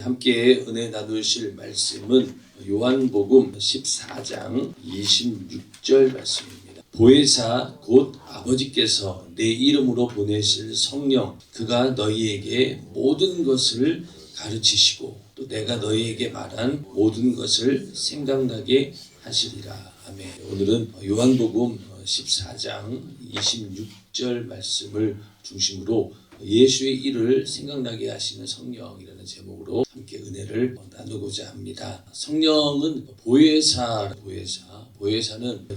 함께 은혜 나누실 말씀은 요한복음 14장 26절 말씀입니다. 보혜사 곧 아버지께서 내 이름으로 보내실 성령 그가 너희에게 모든 것을 가르치시고 또 내가 너희에게 말한 모든 것을 생각나게 하시리라. 아멘. 오늘은 요한복음 14장 26절 말씀을 중심으로 예수의 일을 생각나게 하시는 성령이라는 제목으로 함께 은혜를 나누고자 합니다. 성령은 보혜사는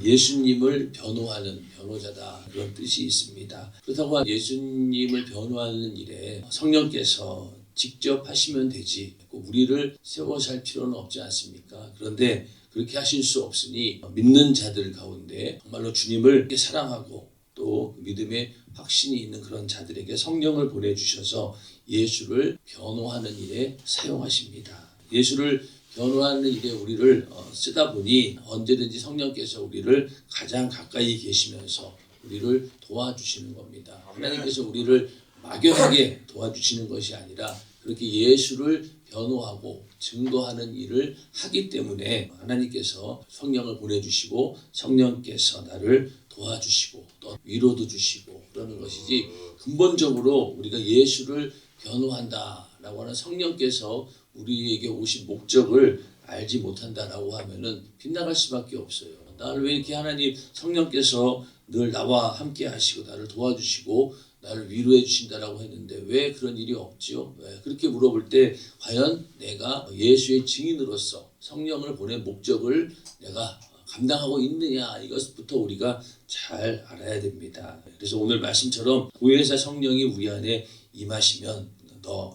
예수님을 변호하는 변호자다, 그런 뜻이 있습니다. 그렇다고 예수님을 변호하는 일에 성령께서 직접 하시면 되지 우리를 세워 살 필요는 없지 않습니까? 그런데 그렇게 하실 수 없으니 믿는 자들 가운데 정말로 주님을 사랑하고 또 믿음의 확신이 있는 그런 자들에게 성령을 보내주셔서 예수를 변호하는 일에 사용하십니다. 예수를 변호하는 일에 우리를 쓰다 보니 언제든지 성령께서 우리를 가장 가까이 계시면서 우리를 도와주시는 겁니다. 하나님께서 우리를 막연하게 도와주시는 것이 아니라 그렇게 예수를 변호하고 증거하는 일을 하기 때문에 하나님께서 성령을 보내주시고 성령께서 나를 도와주시고 또 위로도 주시고 그러는 것이지, 근본적으로 우리가 예수를 변호한다라고 하는 성령께서 우리에게 오신 목적을 알지 못한다라고 하면은 빗나갈 수밖에 없어요. 나를 왜 이렇게 하나님 성령께서 늘 나와 함께 하시고 나를 도와주시고 나를 위로해 주신다라고 했는데 왜 그런 일이 없지요? 왜? 그렇게 물어볼 때 과연 내가 예수의 증인으로서 성령을 보낸 목적을 내가 감당하고 있느냐, 이것부터 우리가 잘 알아야 됩니다. 그래서 오늘 말씀처럼 보혜사 성령이 우리 안에 임하시면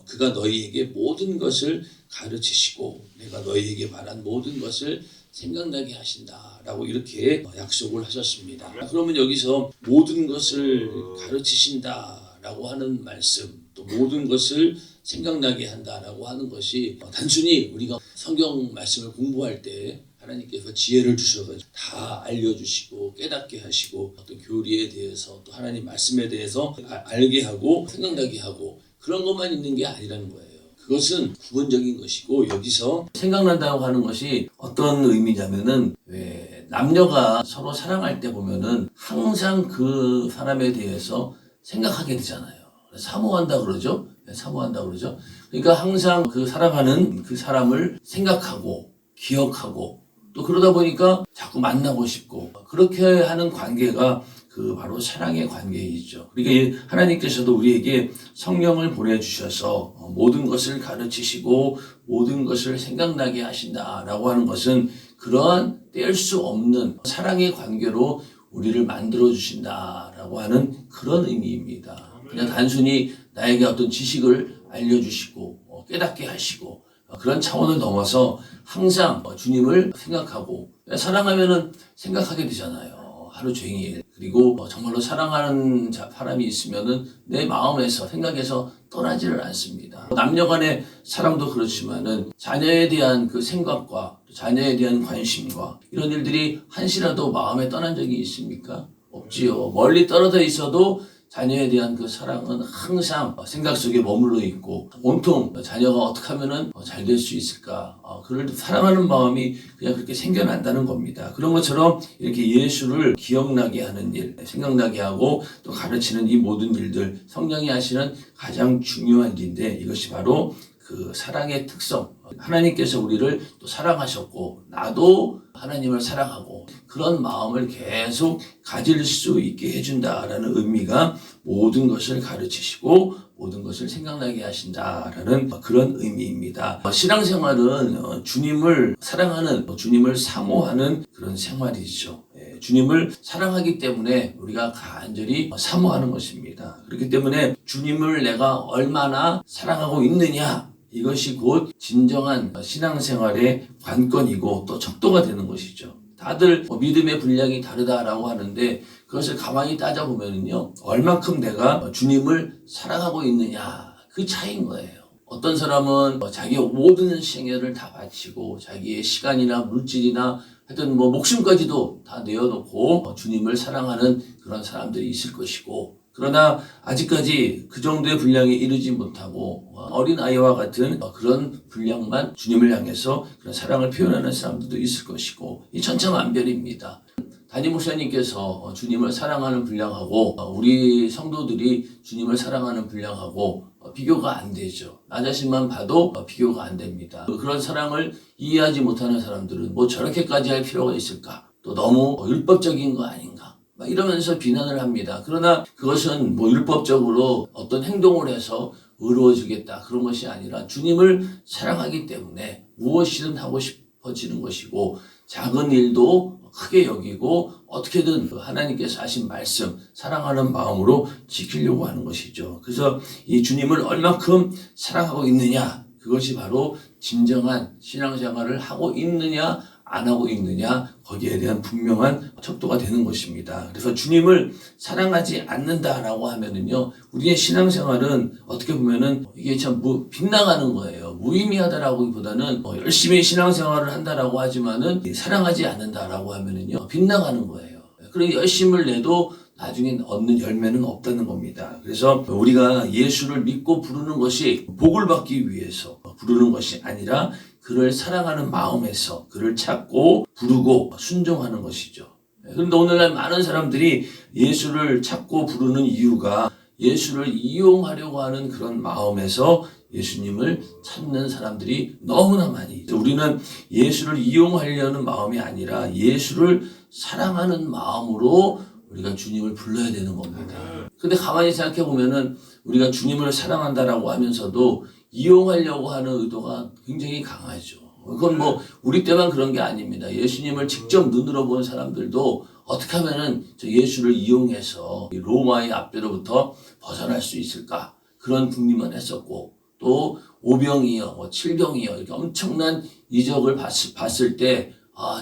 그가 너희에게 모든 것을 가르치시고 내가 너희에게 말한 모든 것을 생각나게 하신다라고 이렇게 약속을 하셨습니다. 그러면 여기서 모든 것을 가르치신다라고 하는 말씀, 또 모든 것을 생각나게 한다라고 하는 것이 단순히 우리가 성경 말씀을 공부할 때 하나님께서 지혜를 주셔서 다 알려주시고 깨닫게 하시고 어떤 교리에 대해서 또 하나님 말씀에 대해서 알게 하고 생각나게 하고 그런 것만 있는 게 아니라는 거예요. 그것은 부분적인 것이고, 여기서 생각난다고 하는 것이 어떤 의미냐면은 왜 남녀가 서로 사랑할 때 보면은 항상 그 사람에 대해서 생각하게 되잖아요. 사모한다 그러죠. 사모한다 그러죠. 그러니까 항상 그 사랑하는 그 사람을 생각하고 기억하고 또 그러다 보니까 자꾸 만나고 싶고 그렇게 하는 관계가 그 바로 사랑의 관계이죠. 그러니까 하나님께서도 우리에게 성령을 보내주셔서 모든 것을 가르치시고 모든 것을 생각나게 하신다라고 하는 것은 그러한 뗄 수 없는 사랑의 관계로 우리를 만들어 주신다라고 하는 그런 의미입니다. 그냥 단순히 나에게 어떤 지식을 알려주시고 깨닫게 하시고 그런 차원을 넘어서 항상 주님을 생각하고, 사랑하면은 생각하게 되잖아요. 하루 종일. 그리고 정말로 사랑하는 사람이 있으면은 내 마음에서 생각에서 떠나지를 않습니다. 남녀 간의 사랑도 그렇지만은 자녀에 대한 그 생각과 자녀에 대한 관심과 이런 일들이 한시라도 마음에 떠난 적이 있습니까? 없지요. 멀리 떨어져 있어도 자녀에 대한 그 사랑은 항상 생각 속에 머물러 있고, 온통 자녀가 어떻게 하면은 잘 될 수 있을까, 그를 사랑하는 마음이 그냥 그렇게 생겨난다는 겁니다. 그런 것처럼 이렇게 예수를 기억나게 하는 일, 생각나게 하고 또 가르치는 이 모든 일들, 성령이 하시는 가장 중요한 일인데, 이것이 바로 그 사랑의 특성, 하나님께서 우리를 또 사랑하셨고 나도 하나님을 사랑하고 그런 마음을 계속 가질 수 있게 해준다라는 의미가 모든 것을 가르치시고 모든 것을 생각나게 하신다라는 그런 의미입니다. 신앙생활은 주님을 사랑하는, 주님을 사모하는 그런 생활이죠. 주님을 사랑하기 때문에 우리가 간절히 사모하는 것입니다. 그렇기 때문에 주님을 내가 얼마나 사랑하고 있느냐, 이것이 곧 진정한 신앙생활의 관건이고 또 척도가 되는 것이죠. 다들 믿음의 분량이 다르다라고 하는데 그것을 가만히 따져보면요, 얼만큼 내가 주님을 사랑하고 있느냐, 그 차이인 거예요. 어떤 사람은 자기의 모든 생애를 다 바치고 자기의 시간이나 물질이나 하여튼 목숨까지도 다 내어놓고 주님을 사랑하는 그런 사람들이 있을 것이고, 그러나 아직까지 그 정도의 분량에 이르지 못하고 어린아이와 같은 그런 분량만 주님을 향해서 그런 사랑을 표현하는 사람들도 있을 것이고, 이 천차만별입니다. 담임 목사님께서 주님을 사랑하는 분량하고 우리 성도들이 주님을 사랑하는 분량하고 비교가 안 되죠. 나 자신만 봐도 비교가 안 됩니다. 그런 사랑을 이해하지 못하는 사람들은 뭐 저렇게까지 할 필요가 있을까? 또 너무 율법적인 거 아닌가? 막 이러면서 비난을 합니다. 그러나 그것은 뭐 율법적으로 어떤 행동을 해서 의로워지겠다 그런 것이 아니라 주님을 사랑하기 때문에 무엇이든 하고 싶어지는 것이고, 작은 일도 크게 여기고 어떻게든 하나님께서 하신 말씀 사랑하는 마음으로 지키려고 하는 것이죠. 그래서 이 주님을 얼마큼 사랑하고 있느냐, 그것이 바로 진정한 신앙생활을 하고 있느냐 안 하고 있느냐, 거기에 대한 분명한 척도가 되는 것입니다. 그래서 주님을 사랑하지 않는다라고 하면은요, 우리의 신앙생활은 어떻게 보면은 이게 참 빗나가는 거예요. 무의미하다라고보다는 열심히 신앙생활을 한다라고 하지만은 사랑하지 않는다라고 하면은요, 빗나가는 거예요. 그리고 열심을 내도 나중에 얻는 열매는 없다는 겁니다. 그래서 우리가 예수를 믿고 부르는 것이 복을 받기 위해서 부르는 것이 아니라 그를 사랑하는 마음에서 그를 찾고 부르고 순종하는 것이죠. 그런데 오늘날 많은 사람들이 예수를 찾고 부르는 이유가 예수를 이용하려고 하는 그런 마음에서 예수님을 찾는 사람들이 너무나 많이 있죠. 우리는 예수를 이용하려는 마음이 아니라 예수를 사랑하는 마음으로 우리가 주님을 불러야 되는 겁니다. 근데 가만히 생각해 보면은 우리가 주님을 사랑한다라고 하면서도 이용하려고 하는 의도가 굉장히 강하죠. 그건 뭐 우리 때만 그런 게 아닙니다. 예수님을 직접 눈으로 본 사람들도 어떻게 하면은 저 예수를 이용해서 로마의 압제로부터 벗어날 수 있을까, 그런 궁리만 했었고, 또 오병이어, 칠병이어 이렇게 엄청난 이적을 봤을 때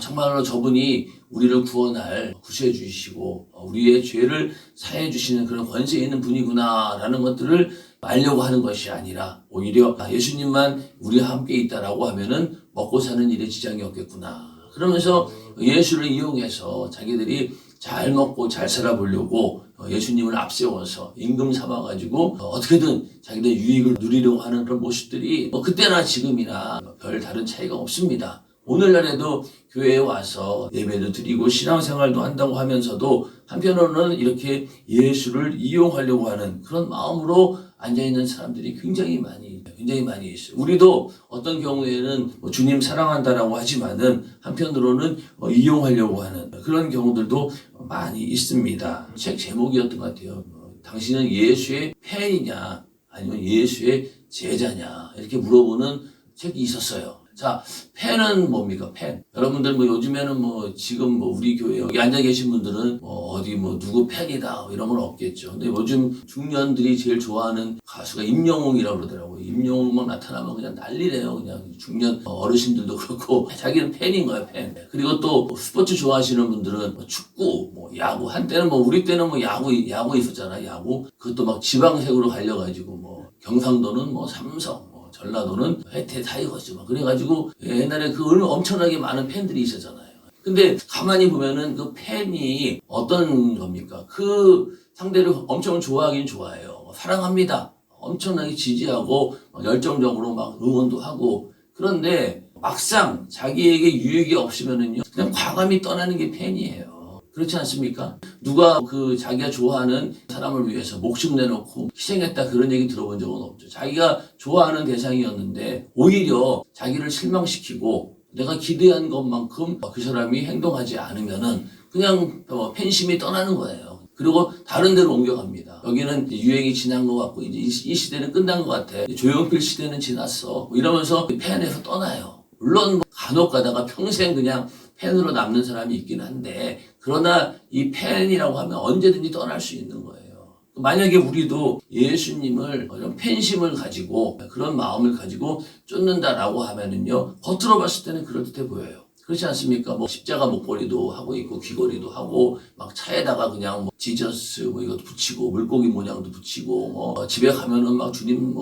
정말로 저분이 우리를 구해해 주시고 우리의 죄를 사해 주시는 그런 권세 있는 분이구나라는 것들을 알려고 하는 것이 아니라 오히려 예수님만 우리와 함께 있다라고 하면은 먹고 사는 일에 지장이 없겠구나, 그러면서 예수를 이용해서 자기들이 잘 먹고 잘 살아보려고 예수님을 앞세워서 임금 삼아가지고 어떻게든 자기들 유익을 누리려고 하는 그런 모습들이 그때나 지금이나 별 다른 차이가 없습니다. 오늘날에도 교회에 와서 예배도 드리고 신앙생활도 한다고 하면서도 한편으로는 이렇게 예수를 이용하려고 하는 그런 마음으로 앉아있는 사람들이 굉장히 많이 있어요. 우리도 어떤 경우에는 주님 사랑한다라고 하지만은 한편으로는 이용하려고 하는 그런 경우들도 많이 있습니다. 책 제목이었던 것 같아요. 당신은 예수의 팬이냐 아니면 예수의 제자냐, 이렇게 물어보는 책이 있었어요. 자, 팬은 뭡니까? 팬. 여러분들 요즘에는 지금 우리 교회 여기 앉아 계신 분들은 어디 누구 팬이다 이런 건 없겠죠. 근데 요즘 중년들이 제일 좋아하는 가수가 임영웅이라고 그러더라고요. 임영웅만 나타나면 그냥 난리래요. 그냥 중년 어르신들도 그렇고 자기는 팬인 거야, 팬. 그리고 또 스포츠 좋아하시는 분들은 축구, 야구. 한때는 우리 때는 야구 있었잖아, 야구. 그것도 막 지방색으로 갈려가지고 경상도는 삼성. 전라도는 혜태 타이거즈 그래가지고 옛날에 엄청나게 많은 팬들이 있었잖아요. 근데 가만히 보면은 그 팬이 어떤 겁니까? 그 상대를 엄청 좋아하긴 좋아해요. 사랑합니다. 엄청나게 지지하고 열정적으로 응원도 하고. 그런데 막상 자기에게 유익이 없으면은요, 그냥 과감히 떠나는 게 팬이에요. 그렇지 않습니까? 누가 자기가 좋아하는 사람을 위해서 목숨 내놓고 희생했다 그런 얘기 들어본 적은 없죠. 자기가 좋아하는 대상이었는데 오히려 자기를 실망시키고 내가 기대한 것만큼 그 사람이 행동하지 않으면은 그냥 팬심이 떠나는 거예요. 그리고 다른 데로 옮겨갑니다. 여기는 유행이 지난 것 같고 이제 이 시대는 끝난 것 같아. 조용필 시대는 지났어. 이러면서 팬에서 떠나요. 물론 간혹 가다가 평생 그냥 팬으로 남는 사람이 있긴 한데, 그러나 이 팬이라고 하면 언제든지 떠날 수 있는 거예요. 만약에 우리도 예수님을 팬심을 가지고 그런 마음을 가지고 쫓는다라고 하면은요, 겉으로 봤을 때는 그럴듯해 보여요. 그렇지 않습니까? 십자가 목걸이도 하고 있고 귀걸이도 하고 차에다가 그냥 지저스 이것도 붙이고 물고기 모양도 붙이고 집에 가면은 주님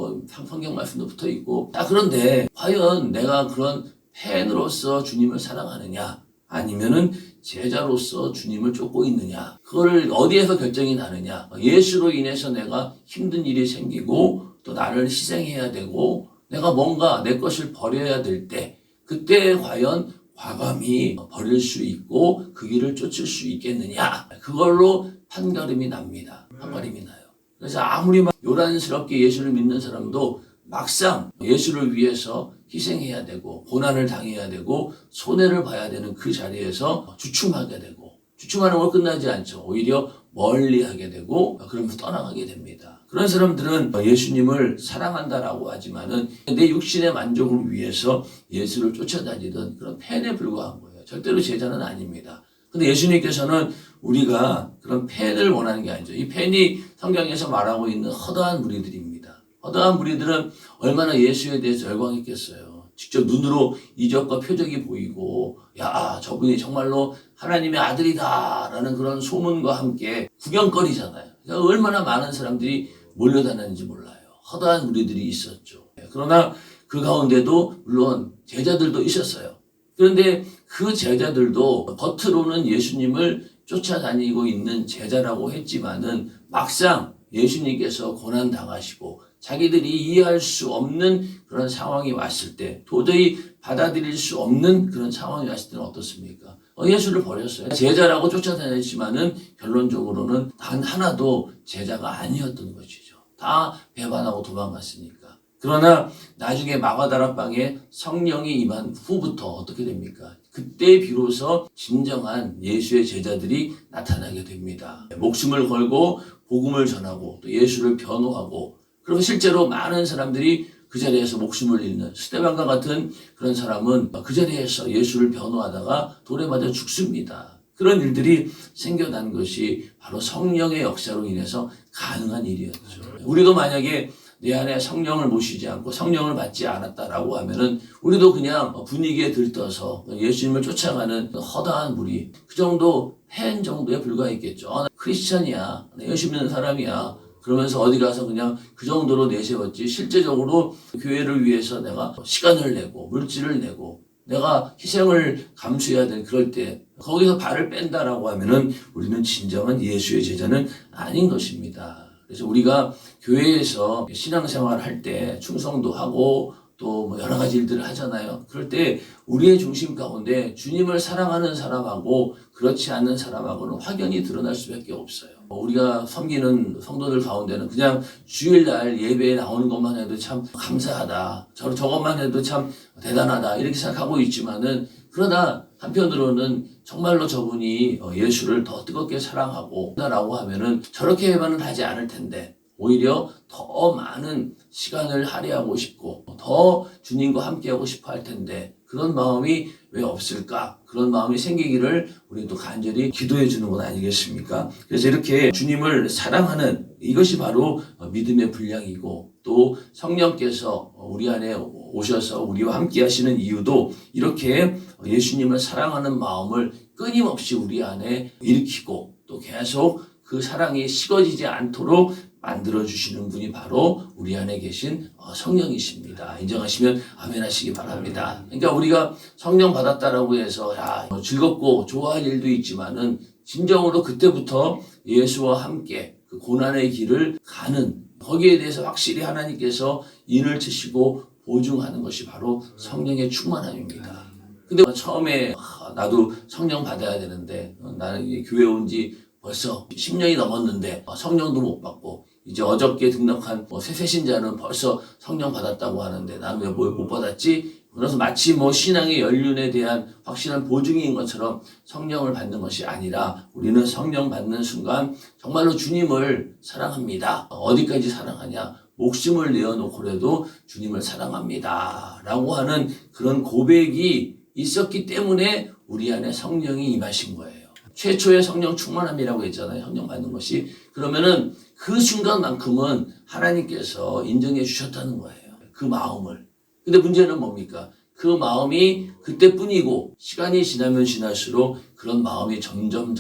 성경 말씀도 붙어 있고. 그런데 과연 내가 그런 팬으로서 주님을 사랑하느냐 아니면은 제자로서 주님을 쫓고 있느냐. 그거를 어디에서 결정이 나느냐. 예수로 인해서 내가 힘든 일이 생기고 또 나를 희생해야 되고 내가 뭔가 내 것을 버려야 될 때 그때 과연 과감히 버릴 수 있고 그 길을 쫓을 수 있겠느냐. 그걸로 판가름이 납니다. 판가름이 나요. 그래서 아무리 막 요란스럽게 예수를 믿는 사람도 막상 예수를 위해서 희생해야 되고 고난을 당해야 되고 손해를 봐야 되는 그 자리에서 주춤하게 되고 주춤하는 걸 끝나지 않죠. 오히려 멀리하게 되고 그러면서 떠나가게 됩니다. 그런 사람들은 예수님을 사랑한다라고 하지만은 내 육신의 만족을 위해서 예수를 쫓아다니던 그런 팬에 불과한 거예요. 절대로 제자는 아닙니다. 근데 예수님께서는 우리가 그런 팬을 원하는 게 아니죠. 이 팬이 성경에서 말하고 있는 허다한 무리들입니다. 허다한 무리들은 얼마나 예수에 대해서 열광했겠어요. 직접 눈으로 이적과 표적이 보이고 야 저분이 정말로 하나님의 아들이다라는 그런 소문과 함께 구경거리잖아요. 그러니까 얼마나 많은 사람들이 몰려다녔는지 몰라요. 허다한 무리들이 있었죠. 그러나 그 가운데도 물론 제자들도 있었어요. 그런데 그 제자들도 겉으로는 예수님을 쫓아다니고 있는 제자라고 했지만은 막상 예수님께서 고난당하시고 자기들이 이해할 수 없는 그런 상황이 왔을 때 도저히 받아들일 수 없는 그런 상황이 왔을 때는 어떻습니까? 예수를 버렸어요. 제자라고 쫓아다녔지만은 결론적으로는 단 하나도 제자가 아니었던 것이죠. 다 배반하고 도망갔으니까. 그러나 나중에 마가다락방에 성령이 임한 후부터 어떻게 됩니까? 그때 비로소 진정한 예수의 제자들이 나타나게 됩니다. 목숨을 걸고 복음을 전하고 또 예수를 변호하고 그리고 실제로 많은 사람들이 그 자리에서 목숨을 잃는 스데반과 같은 그런 사람은 그 자리에서 예수를 변호하다가 돌에 맞아 죽습니다. 그런 일들이 생겨난 것이 바로 성령의 역사로 인해서 가능한 일이었죠. 우리도 만약에 내 안에 성령을 모시지 않고 성령을 받지 않았다라고 하면은 우리도 그냥 분위기에 들떠서 예수님을 쫓아가는 허다한 무리 그 정도 팬 정도에 불과했겠죠. 나 크리스찬이야. 나 예수 믿는 사람이야. 그러면서 어디 가서 그냥 그 정도로 내세웠지 실제적으로 교회를 위해서 내가 시간을 내고 물질을 내고 내가 희생을 감수해야 될 그럴 때 거기서 발을 뺀다라고 하면은 우리는 진정한 예수의 제자는 아닌 것입니다. 그래서 우리가 교회에서 신앙생활을 할 때 충성도 하고 또 뭐 여러 가지 일들을 하잖아요. 그럴 때 우리의 중심 가운데 주님을 사랑하는 사람하고 그렇지 않는 사람하고는 확연히 드러날 수밖에 없어요. 우리가 섬기는 성도들 가운데는 그냥 주일날 예배에 나오는 것만 해도 참 감사하다. 저것만 해도 참 대단하다. 이렇게 생각하고 있지만은 그러나 한편으로는 정말로 저분이 예수를 더 뜨겁게 사랑하고 라고 하면은 저렇게만은 하지 않을 텐데 오히려 더 많은 시간을 할애하고 싶고 더 주님과 함께하고 싶어 할 텐데 그런 마음이 왜 없을까? 그런 마음이 생기기를 우리도 간절히 기도해 주는 것 아니겠습니까? 그래서 이렇게 주님을 사랑하는 이것이 바로 믿음의 분량이고 또 성령께서 우리 안에 오셔서 우리와 함께 하시는 이유도 이렇게 예수님을 사랑하는 마음을 끊임없이 우리 안에 일으키고 또 계속 그 사랑이 식어지지 않도록 만들어주시는 분이 바로 우리 안에 계신 성령이십니다. 인정하시면 아멘 하시기 바랍니다. 그러니까 우리가 성령 받았다라고 해서 즐겁고 좋아할 일도 있지만은 진정으로 그때부터 예수와 함께 그 고난의 길을 가는 거기에 대해서 확실히 하나님께서 인을 치시고 보증하는 것이 바로 성령의 충만함입니다. 근데 처음에 나도 성령 받아야 되는데 나는 교회 온 지 벌써 10년이 넘었는데 성령도 못 받고 이제 어저께 등록한 새신자는 벌써 성령 받았다고 하는데 나는 왜 못 받았지? 그래서 마치 신앙의 연륜에 대한 확실한 보증인 것처럼 성령을 받는 것이 아니라 우리는 성령 받는 순간 정말로 주님을 사랑합니다. 어디까지 사랑하냐? 목숨을 내어놓고라도 주님을 사랑합니다. 라고 하는 그런 고백이 있었기 때문에 우리 안에 성령이 임하신 거예요. 최초의 성령 충만함이라고 했잖아요. 성령 받는 것이. 그러면은 그 순간만큼은 하나님께서 인정해 주셨다는 거예요. 그 마음을. 근데 문제는 뭡니까? 그 마음이 그때뿐이고 시간이 지나면 지날수록 그런 마음이 점점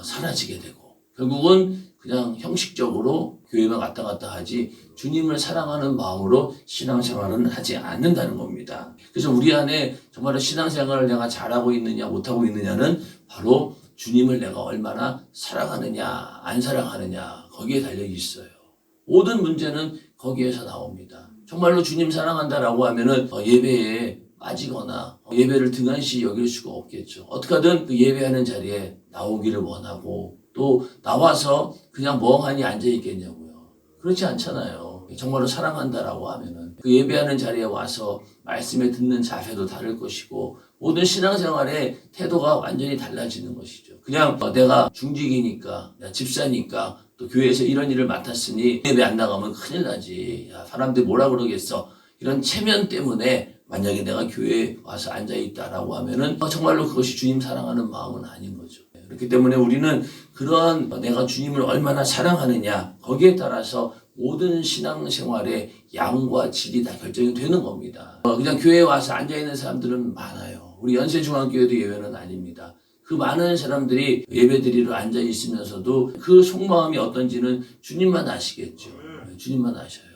사라지게 되고 결국은 그냥 형식적으로 교회만 왔다 갔다 하지 주님을 사랑하는 마음으로 신앙생활은 하지 않는다는 겁니다. 그래서 우리 안에 정말로 신앙생활을 내가 잘하고 있느냐 못하고 있느냐는 바로 주님을 내가 얼마나 사랑하느냐 안 사랑하느냐 거기에 달려 있어요. 모든 문제는 거기에서 나옵니다. 정말로 주님 사랑한다라고 하면은 예배에 빠지거나 예배를 등한시 여길 수가 없겠죠. 어떻게 하든 그 예배하는 자리에 나오기를 원하고 또 나와서 그냥 멍하니 앉아 있겠냐고요. 그렇지 않잖아요. 정말로 사랑한다라고 하면은 그 예배하는 자리에 와서 말씀에 듣는 자세도 다를 것이고 모든 신앙생활의 태도가 완전히 달라지는 것이죠. 그냥 내가 중직이니까 내가 집사니까 또 교회에서 이런 일을 맡았으니 예배 안 나가면 큰일 나지. 야, 사람들이 뭐라 그러겠어. 이런 체면 때문에 만약에 내가 교회에 와서 앉아있다라고 하면은 정말로 그것이 주님 사랑하는 마음은 아닌 거죠. 그렇기 때문에 우리는 그런 내가 주님을 얼마나 사랑하느냐 거기에 따라서 모든 신앙생활의 양과 질이 다 결정이 되는 겁니다. 그냥 교회에 와서 앉아있는 사람들은 많아요. 우리 연세중앙교회도 예외는 아닙니다. 그 많은 사람들이 예배드리러 앉아있으면서도 그 속마음이 어떤지는 주님만 아시겠죠. 주님만 아셔요.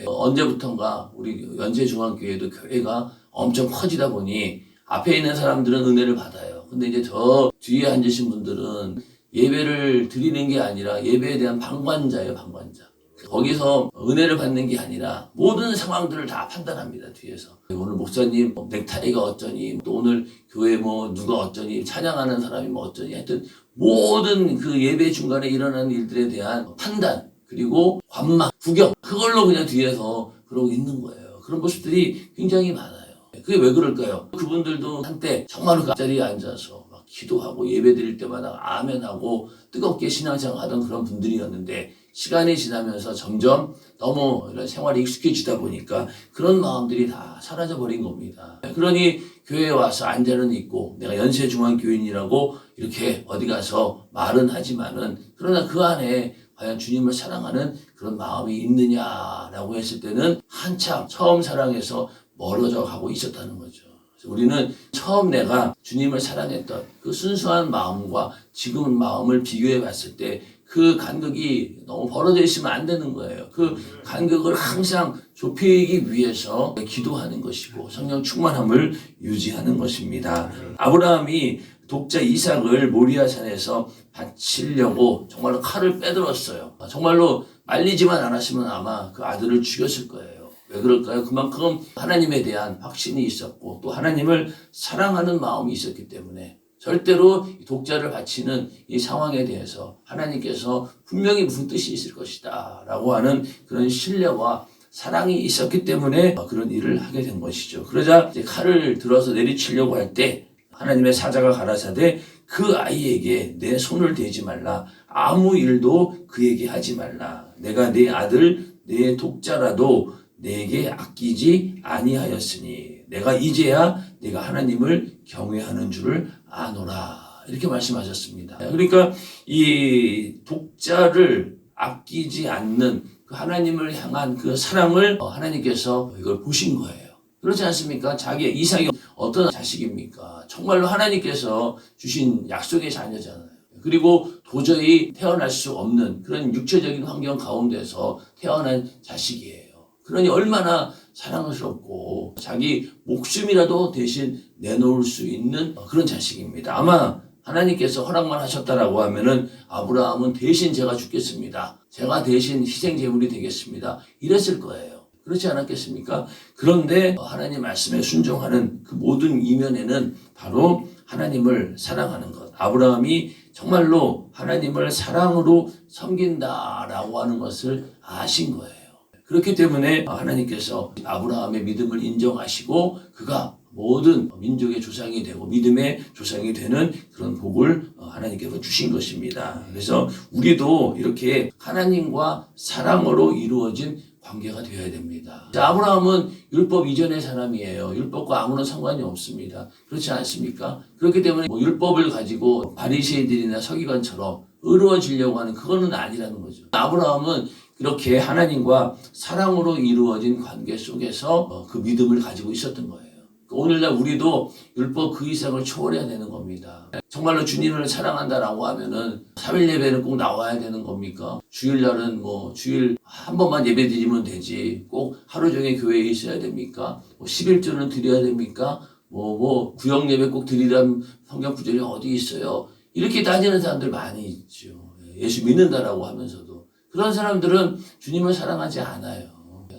언제부턴가 우리 연세중앙교회도 교회가 엄청 커지다 보니 앞에 있는 사람들은 은혜를 받아요. 근데 이제 저 뒤에 앉으신 분들은 예배를 드리는 게 아니라 예배에 대한 방관자예요, 방관자. 거기서 은혜를 받는 게 아니라 모든 상황들을 다 판단합니다, 뒤에서. 오늘 목사님 넥타이가 어쩌니, 또 오늘 교회 누가 어쩌니, 찬양하는 사람이 어쩌니, 하여튼 모든 그 예배 중간에 일어나는 일들에 대한 판단, 그리고 관망, 구경, 그걸로 그냥 뒤에서 그러고 있는 거예요. 그런 모습들이 굉장히 많아요. 그게 왜 그럴까요? 그분들도 한때 정말로 그 자리에 앉아서 막 기도하고 예배 드릴 때마다 아멘하고 뜨겁게 신앙생활 하던 그런 분들이었는데 시간이 지나면서 점점 너무 이런 생활이 익숙해지다 보니까 그런 마음들이 다 사라져버린 겁니다. 그러니 교회에 와서 앉아는 있고 내가 연세중앙교인이라고 이렇게 어디 가서 말은 하지만은 그러나 그 안에 과연 주님을 사랑하는 그런 마음이 있느냐라고 했을 때는 한참 처음 사랑해서 멀어져 가고 있었다는 거죠. 그래서 우리는 처음 내가 주님을 사랑했던 그 순수한 마음과 지금 마음을 비교해 봤을 때 그 간극이 너무 벌어져 있으면 안 되는 거예요. 그 간극을 항상 좁히기 위해서 기도하는 것이고 성령 충만함을 유지하는 것입니다. 아브라함이 독자 이삭을 모리아산에서 바치려고 정말로 칼을 빼들었어요. 정말로 말리지만 않았으면 아마 그 아들을 죽였을 거예요. 왜 그럴까요? 그만큼 하나님에 대한 확신이 있었고 또 하나님을 사랑하는 마음이 있었기 때문에 절대로 독자를 바치는 이 상황에 대해서 하나님께서 분명히 무슨 뜻이 있을 것이다 라고 하는 그런 신뢰와 사랑이 있었기 때문에 그런 일을 하게 된 것이죠. 그러자 이제 칼을 들어서 내리치려고 할 때 하나님의 사자가 가라사대 그 아이에게 내 손을 대지 말라. 아무 일도 그에게 하지 말라. 내가 내 아들 내 독자라도 내게 아끼지 아니하였으니 내가 이제야 내가 하나님을 경외하는 줄을 아노라. 이렇게 말씀하셨습니다. 그러니까 이 독자를 아끼지 않는 그 하나님을 향한 그 사랑을 하나님께서 이걸 보신 거예요. 그렇지 않습니까? 자기 이삭이 어떤 자식입니까? 정말로 하나님께서 주신 약속의 자녀잖아요. 그리고 도저히 태어날 수 없는 그런 육체적인 환경 가운데서 태어난 자식이에요. 그러니 얼마나 사랑스럽고 자기 목숨이라도 대신 내놓을 수 있는 그런 자식입니다. 아마 하나님께서 허락만 하셨다라고 하면은 아브라함은 대신 제가 죽겠습니다. 제가 대신 희생제물이 되겠습니다. 이랬을 거예요. 그렇지 않았겠습니까? 그런데 하나님 말씀에 순종하는 그 모든 이면에는 바로 하나님을 사랑하는 것. 아브라함이 정말로 하나님을 사랑으로 섬긴다라고 하는 것을 아신 거예요. 그렇기 때문에 하나님께서 아브라함의 믿음을 인정하시고 그가 모든 민족의 조상이 되고 믿음의 조상이 되는 그런 복을 하나님께서 주신 것입니다. 그래서 우리도 이렇게 하나님과 사랑으로 이루어진 관계가 되어야 됩니다. 아브라함은 율법 이전의 사람이에요. 율법과 아무런 상관이 없습니다. 그렇지 않습니까? 그렇기 때문에 율법을 가지고 바리새인들이나 서기관처럼 의로워지려고 하는 그거는 아니라는 거죠. 아브라함은 이렇게 하나님과 사랑으로 이루어진 관계 속에서 그 믿음을 가지고 있었던 거예요. 오늘날 우리도 율법 그 이상을 초월해야 되는 겁니다. 정말로 주님을 사랑한다라고 하면은 3일 예배는 꼭 나와야 되는 겁니까? 주일날은 뭐 주일 한 번만 예배 드리면 되지. 꼭 하루 종일 교회에 있어야 됩니까? 11조는 드려야 됩니까? 구역 예배 꼭 드리란 성경 구절이 어디 있어요? 이렇게 따지는 사람들 많이 있죠. 예수 믿는다라고 하면서도. 그런 사람들은 주님을 사랑하지 않아요.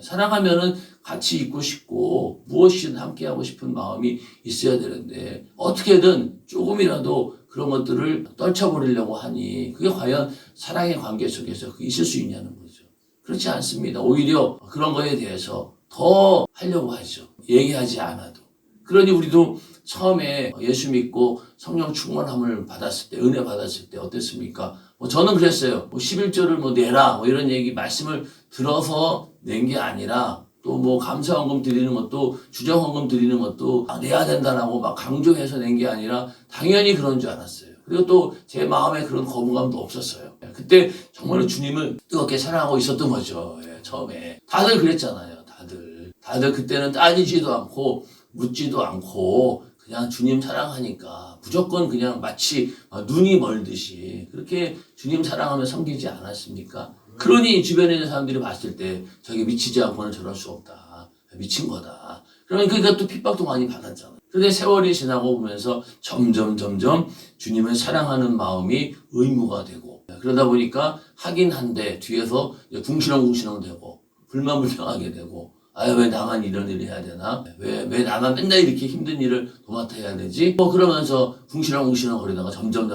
사랑하면은 같이 있고 싶고 무엇이든 함께하고 싶은 마음이 있어야 되는데 어떻게든 조금이라도 그런 것들을 떨쳐버리려고 하니 그게 과연 사랑의 관계 속에서 있을 수 있냐는 거죠. 그렇지 않습니다. 오히려 그런 거에 대해서 더 하려고 하죠. 얘기하지 않아도. 그러니 우리도 처음에 예수 믿고 성령 충만함을 받았을 때, 은혜 받았을 때 어땠습니까? 저는 그랬어요. 11조를 내라, 이런 얘기, 말씀을 들어서 낸 게 아니라, 또 감사헌금 드리는 것도, 주정헌금 드리는 것도 내야 된다라고 막 강조해서 낸 게 아니라, 당연히 그런 줄 알았어요. 그리고 또 제 마음에 그런 거부감도 없었어요. 그때 정말로 주님을 뜨겁게 사랑하고 있었던 거죠. 처음에. 다들 그랬잖아요. 다들 그때는 따지지도 않고, 묻지도 않고 그냥 주님 사랑하니까 무조건 그냥 마치 눈이 멀듯이 그렇게 주님 사랑하며 섬기지 않았습니까? 그러니 주변에 있는 사람들이 봤을 때 저게 미치지 않고는 저럴 수 없다. 미친 거다. 그러니까 또 핍박도 많이 받았잖아요. 그런데 세월이 지나고 보면서 점점 주님을 사랑하는 마음이 의무가 되고 그러다 보니까 하긴 한데 뒤에서 궁시렁궁시렁 되고 불만불평하게 되고 왜 나만 이런 일을 해야 되나? 왜 나만 맨날 이렇게 힘든 일을 도맡아야 되지? 그러면서 궁시렁궁시렁 거리다가 점점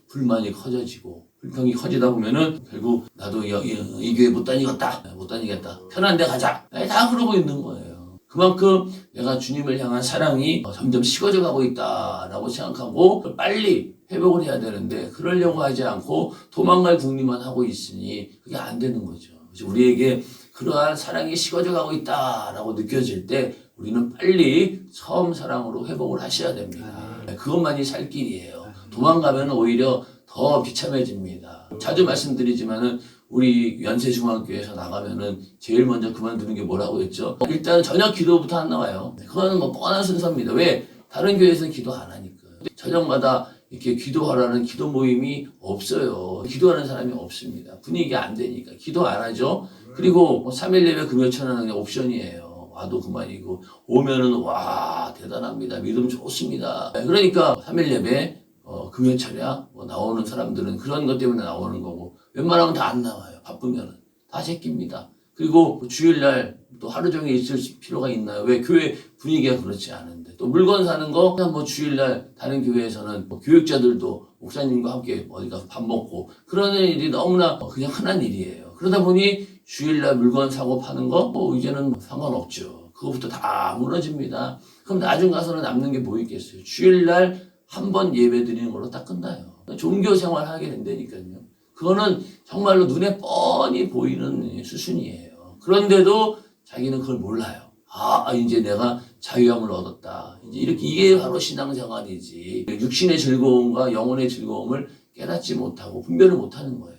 불만이 커져지고, 불평이 커지다 보면은 결국 나도 이 교회 못 다니겠다. 편한 데 가자. 다 그러고 있는 거예요. 그만큼 내가 주님을 향한 사랑이 점점 식어져 가고 있다라고 생각하고 빨리 회복을 해야 되는데 그러려고 하지 않고 도망갈 궁리만 하고 있으니 그게 안 되는 거죠. 그래서 우리에게 그러한 사랑이 식어져 가고 있다라고 느껴질 때 우리는 빨리 처음 사랑으로 회복을 하셔야 됩니다. 그것만이 살 길이에요. 도망가면 오히려 더 비참해집니다. 자주 말씀드리지만은 우리 연세중앙교회에서 나가면은 제일 먼저 그만두는 게 뭐라고 했죠? 일단 저녁 기도부터 안 나와요. 그거는 뻔한 순서입니다. 왜? 다른 교회에서는 기도 안 하니까. 저녁마다 이렇게 기도하라는 기도 모임이 없어요. 기도하는 사람이 없습니다. 분위기가 안 되니까. 기도 안 하죠. 그리고 3일 예배 금요철은 그냥 옵션이에요. 와도 그만이고 오면은 와 대단합니다. 믿음 좋습니다. 그러니까 3일 예배 금요철이야 나오는 사람들은 그런 것 때문에 나오는 거고 웬만하면 다 안 나와요. 바쁘면은 다 제낍니다. 그리고 주일날 또 하루 종일 있을 필요가 있나요? 왜? 교회 분위기가 그렇지 않은데. 또 물건 사는 거, 그냥 주일날 다른 교회에서는 교육자들도 목사님과 함께 어디 가서 밥 먹고 그러는 일이 너무나 그냥 흔한 일이에요. 그러다 보니 주일날 물건 사고 파는 거, 이제는 상관없죠. 그거부터 다 무너집니다. 그럼 나중 가서는 남는 게 뭐 있겠어요? 주일날 한 번 예배 드리는 걸로 딱 끝나요. 종교 생활 하게 된다니까요. 그거는 정말로 눈에 뻔히 보이는 수순이에요. 그런데도 자기는 그걸 몰라요. 이제 내가 자유함을 얻었다. 이게 바로 신앙생활이지. 육신의 즐거움과 영혼의 즐거움을 깨닫지 못하고 분별을 못하는 거예요.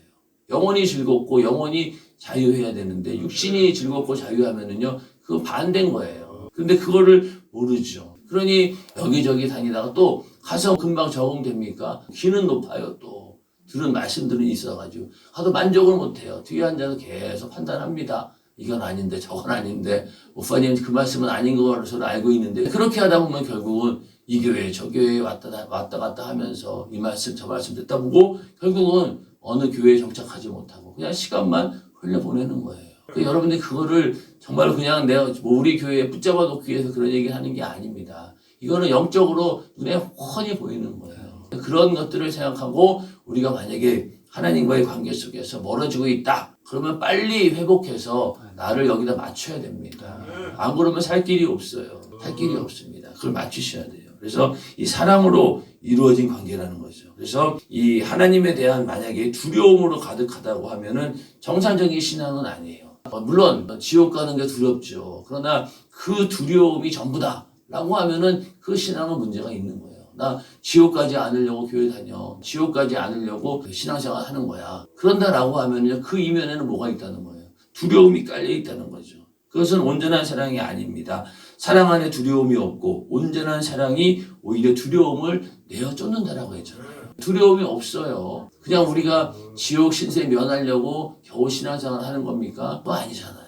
영혼이 즐겁고 영혼이 자유해야 되는데 육신이 즐겁고 자유하면은요, 그거 반대인 거예요. 근데 그거를 모르죠. 그러니 여기저기 다니다가 또 가서 금방 적응됩니까? 귀는 높아요 또. 들은 말씀들이 있어가지고 하도 만족을 못해요. 뒤에 앉아서 계속 판단합니다. 이건 아닌데 저건 아닌데 목사님 그 말씀은 아닌 것으로 알고 있는데 그렇게 하다 보면 결국은 이 교회 저 교회에 왔다 갔다 하면서 이 말씀 저 말씀 듣다 보고 결국은 어느 교회에 정착하지 못하고 그냥 시간만 흘려보내는 거예요. 여러분들이 그거를 정말 그냥 내가 우리 교회에 붙잡아 놓기 위해서 그런 얘기를 하는 게 아닙니다. 이거는 영적으로 눈에 훤히 보이는 거예요. 그런 것들을 생각하고 우리가 만약에 하나님과의 관계 속에서 멀어지고 있다. 그러면 빨리 회복해서 나를 여기다 맞춰야 됩니다. 안 그러면 살 길이 없어요. 살 길이 없습니다. 그걸 맞추셔야 돼요. 그래서 이 사랑으로 이루어진 관계라는 거죠. 그래서 이 하나님에 대한 만약에 두려움으로 가득하다고 하면은 정상적인 신앙은 아니에요. 물론 지옥 가는 게 두렵죠. 그러나 그 두려움이 전부다라고 하면은 그 신앙은 문제가 있는 거예요. 나 지옥 가지 않으려고 교회 다녀. 지옥 가지 않으려고 신앙생활 하는 거야. 그런다라고 하면요, 그 이면에는 뭐가 있다는 거예요? 두려움이 깔려 있다는 거죠. 그것은 온전한 사랑이 아닙니다. 사랑 안에 두려움이 없고 온전한 사랑이 오히려 두려움을 내어 쫓는다라고 했잖아요. 두려움이 없어요. 그냥 우리가 지옥 신세 면하려고 겨우 신앙생활 하는 겁니까? 그거 아니잖아요.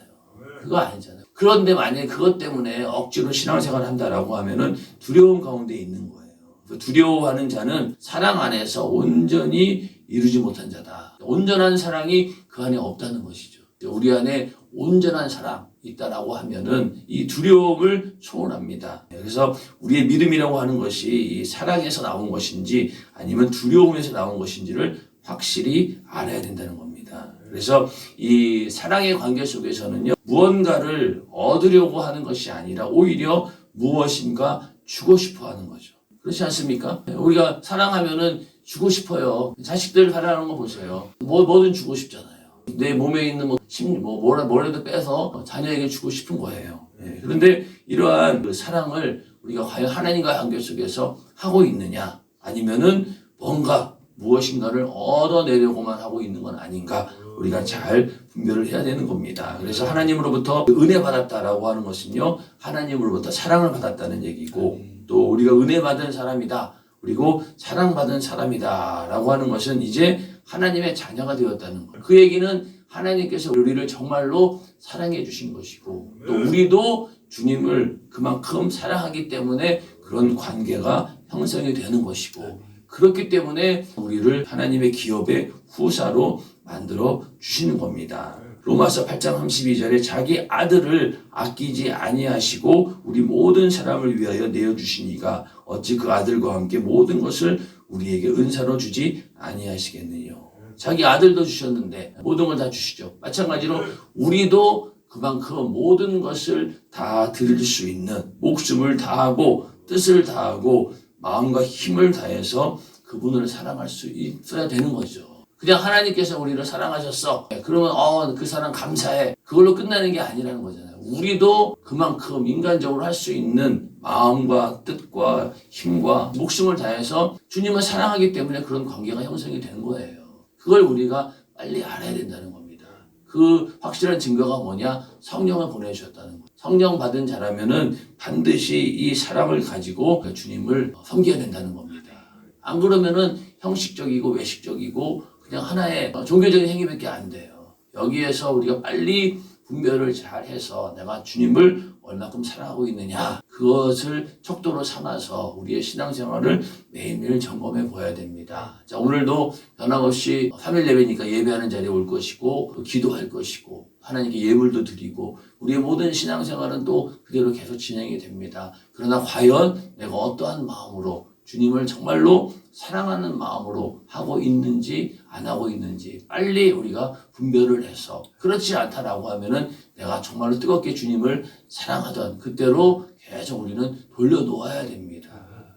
그거 아니잖아요. 그런데 만약에 그것 때문에 억지로 신앙생활 한다라고 하면은 두려움 가운데 있는 거예요. 두려워하는 자는 사랑 안에서 온전히 이루지 못한 자다. 온전한 사랑이 그 안에 없다는 것이죠. 우리 안에 온전한 사랑 있다라고 하면은 이 두려움을 초월합니다. 그래서 우리의 믿음이라고 하는 것이 이 사랑에서 나온 것인지 아니면 두려움에서 나온 것인지를 확실히 알아야 된다는 겁니다. 그래서 이 사랑의 관계 속에서는요, 무언가를 얻으려고 하는 것이 아니라 오히려 무엇인가 주고 싶어 하는 거죠. 그렇지 않습니까? 우리가 사랑하면은 주고 싶어요. 자식들 사랑하는 거 보세요. 뭐든 주고 싶잖아요. 내 몸에 있는 뭐라도 빼서 자녀에게 주고 싶은 거예요. 그런데 이러한 그 사랑을 우리가 과연 하나님과의 관계 속에서 하고 있느냐, 아니면은 뭔가 무엇인가를 얻어내려고만 하고 있는 건 아닌가, 우리가 잘 분별을 해야 되는 겁니다. 그래서 하나님으로부터 은혜 받았다라고 하는 것은요, 하나님으로부터 사랑을 받았다는 얘기고, 또 우리가 은혜 받은 사람이다, 그리고 사랑받은 사람이다 라고 하는 것은 이제 하나님의 자녀가 되었다는 거예요. 그 얘기는 하나님께서 우리를 정말로 사랑해 주신 것이고, 또 우리도 주님을 그만큼 사랑하기 때문에 그런 관계가 형성이 되는 것이고, 그렇기 때문에 우리를 하나님의 기업의 후사로 만들어 주시는 겁니다. 로마서 8장 32절에 자기 아들을 아끼지 아니하시고 우리 모든 사람을 위하여 내어주시니가 어찌 그 아들과 함께 모든 것을 우리에게 은사로 주지 아니하시겠느냐. 자기 아들도 주셨는데 모든 걸 다 주시죠. 마찬가지로 우리도 그만큼 모든 것을 다 드릴 수 있는, 목숨을 다하고 뜻을 다하고 마음과 힘을 다해서 그분을 사랑할 수 있어야 되는 거죠. 그냥 하나님께서 우리를 사랑하셨어, 그러면 그 사랑 감사해, 그걸로 끝나는 게 아니라는 거잖아요. 우리도 그만큼 인간적으로 할 수 있는 마음과 뜻과 힘과 목숨을 다해서 주님을 사랑하기 때문에 그런 관계가 형성이 된 거예요. 그걸 우리가 빨리 알아야 된다는 겁니다. 그 확실한 증거가 뭐냐? 성령을 보내주셨다는 거예요. 성령 받은 자라면은 반드시 이 사랑을 가지고 주님을 섬겨야 된다는 겁니다. 안 그러면은 형식적이고 외식적이고 그냥 하나의 종교적인 행위밖에 안 돼요. 여기에서 우리가 빨리 분별을 잘 해서 내가 주님을 얼마큼 사랑하고 있느냐, 그것을 척도로 삼아서 우리의 신앙생활을 매일매일 점검해 보아야 됩니다. 자, 오늘도 변함없이 3일 예배니까 예배하는 자리에 올 것이고, 또 기도할 것이고, 하나님께 예물도 드리고, 우리의 모든 신앙생활은 또 그대로 계속 진행이 됩니다. 그러나 과연 내가 어떠한 마음으로 주님을 정말로 사랑하는 마음으로 하고 있는지 안 하고 있는지 빨리 우리가 분별을 해서, 그렇지 않다라고 하면은 내가 정말로 뜨겁게 주님을 사랑하던 그때로 계속 우리는 돌려놓아야 됩니다.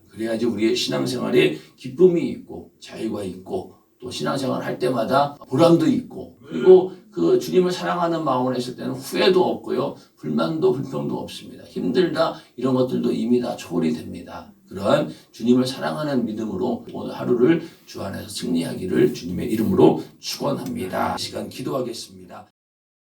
그래야지 우리의 신앙생활에 기쁨이 있고 자유가 있고, 또 신앙생활 할 때마다 보람도 있고, 그리고 그 주님을 사랑하는 마음으로 했을 때는 후회도 없고요, 불만도 불평도 없습니다. 힘들다 이런 것들도 이미 다 초월이 됩니다. 그러한 주님을 사랑하는 믿음으로 오늘 하루를 주 안에서 승리하기를 주님의 이름으로 축원합니다. 시간 기도하겠습니다.